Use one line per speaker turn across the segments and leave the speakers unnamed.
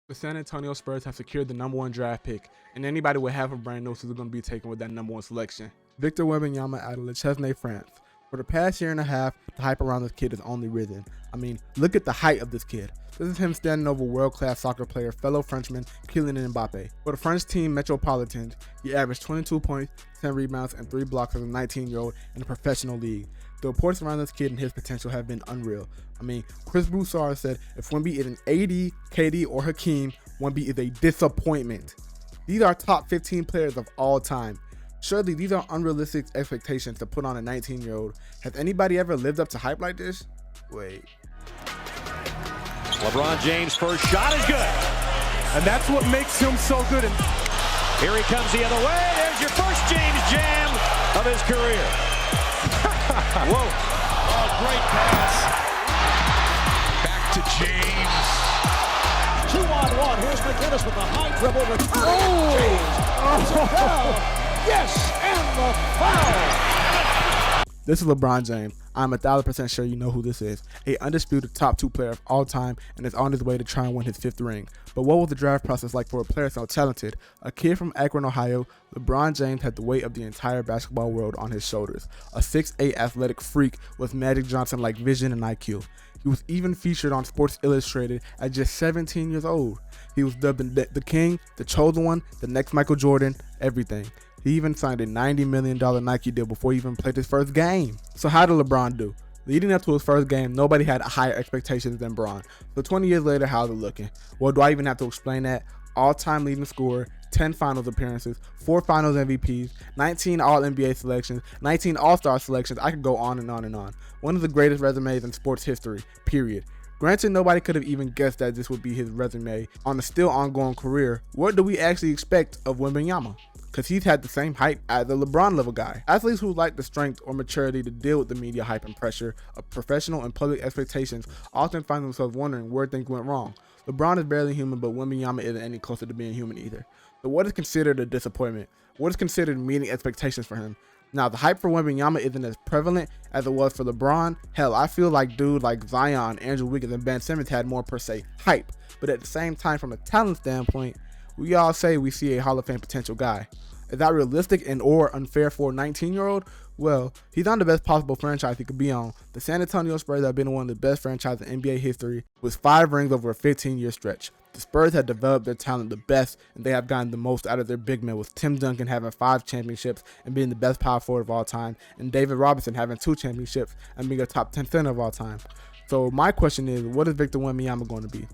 The San Antonio Spurs have secured the #1 draft pick, and anybody with half a brain knows who's going to be taken with that #1 selection. Victor Wembenyama out of Le Chesnay, France. For the past year and a half, the hype around this kid has only risen. I mean, look at the height of this kid. This is him standing over world-class soccer player, fellow Frenchman Kylian Mbappe. For the French team Metropolitans, he averaged 22 points, 10 rebounds, and 3 blocks as a 19-year-old in a professional league. The reports around this kid and his potential have been unreal. I mean, Chris Broussard said if Wemby isn't AD, KD, or Hakeem, Wemby is a disappointment. These are top 15 players of all time. Surely these are unrealistic expectations to put on a 19-year-old. Has anybody ever lived up to hype like this? Wait.
LeBron James' first shot is good.
And that's what makes him so good. And
here he comes the other way. There's your first James jam of his career.
whoa.
Oh, great pass. Back to James.
2-on-1. Here's McGinnis with the high dribble. Return.
Oh!
James. Oh. Yes, and the foul.
This is LeBron James. I'm 1000% sure you know who this is. A undisputed top 2 player of all time and is on his way to try and win his 5th ring. But what was the draft process like for a player so talented? A kid from Akron, Ohio, LeBron James had the weight of the entire basketball world on his shoulders. A 6'8" athletic freak with Magic Johnson-like vision and IQ. He was even featured on Sports Illustrated at just 17 years old. He was dubbed the King, the Chosen One, the next Michael Jordan, everything. He even signed a $90 million Nike deal before he even played his first game. So how did LeBron do? Leading up to his first game, nobody had higher expectations than Bron. So 20 years later, how's it looking? Well, do I even have to explain that? All-time leading scorer, 10 finals appearances, 4 finals MVPs, 19 All-NBA selections, 19 All-Star selections. I could go on and on and on. One of the greatest resumes in sports history, period. Granted, nobody could have even guessed that this would be his resume on a still ongoing career. What do we actually expect of Wembenyama? Because he's had the same hype as the LeBron level guy. Athletes who lack the strength or maturity to deal with the media hype and pressure of professional and public expectations often find themselves wondering where things went wrong. LeBron is barely human, but Wembenyama isn't any closer to being human either. So what is considered a disappointment? What is considered meeting expectations for him? Now, the hype for Wembenyama isn't as prevalent as it was for LeBron. Hell, I feel like dudes like Zion, Andrew Wiggins, and Ben Simmons had more per se hype. But at the same time, from a talent standpoint, we all say we see a Hall of Fame potential guy. Is that realistic and or unfair for a 19-year-old? Well, he's on the best possible franchise he could be on. The San Antonio Spurs have been one of the best franchises in NBA history with 5 rings over a 15-year stretch. The Spurs have developed their talent the best, and they have gotten the most out of their big men, with Tim Duncan having 5 championships and being the best power forward of all time, and David Robinson having 2 championships and being a top 10 center of all time. So my question is, what is Victor Wembenyama going to be?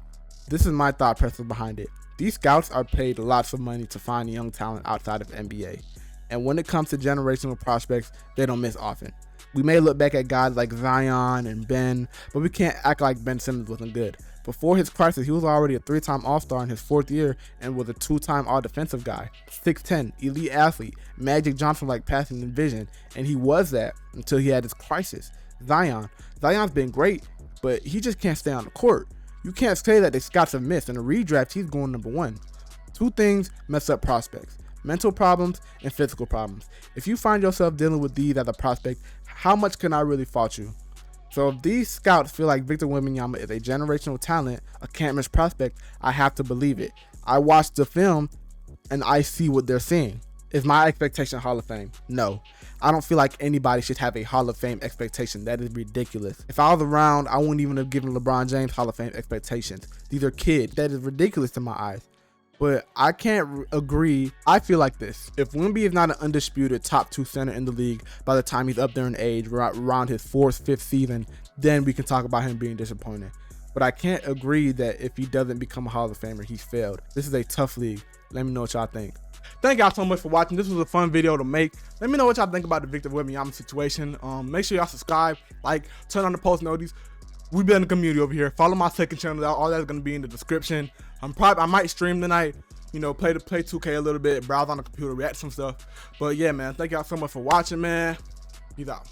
This is my thought process behind it. These scouts are paid lots of money to find young talent outside of NBA. And when it comes to generational prospects, they don't miss often. We may look back at guys like Zion and Ben, but we can't act like Ben Simmons wasn't good. Before his crisis, he was already a 3-time All-Star in his 4th year and was a 2-time All-Defensive guy. 6'10", elite athlete, Magic Johnson-like passing and vision, and he was that until he had his crisis. Zion's been great, but he just can't stay on the court. You can't say that the scouts have missed. In a redraft, he's going #1. 2 things mess up prospects: mental problems and physical problems. If you find yourself dealing with these as a prospect, how much can I really fault you? So if these scouts feel like Victor Wembenyama is a generational talent, a can't miss prospect, I have to believe it. I watched the film and I see what they're seeing. Is my expectation Hall of Fame? No. I don't feel like anybody should have a Hall of Fame expectation. That is ridiculous. If I was around, I wouldn't even have given LeBron James Hall of Fame expectations. These are kids. That is ridiculous to my eyes. But I can't agree. I feel like this. If Wemby is not an undisputed top 2 center in the league by the time he's up there in age, around his 4th, 5th season, then we can talk about him being disappointing. But I can't agree that if he doesn't become a Hall of Famer, he's failed. This is a tough league. Let me know what y'all think. Thank y'all so much for watching. This was a fun video to make. Let me know what y'all think about the Victor Wembenyama situation. Make sure y'all subscribe, like, turn on the post notices. We building a community over here. Follow my second channel. All that's gonna be in the description. I might stream tonight. You know, play 2K a little bit, browse on the computer, react to some stuff. But yeah, man, thank y'all so much for watching, man. Peace out.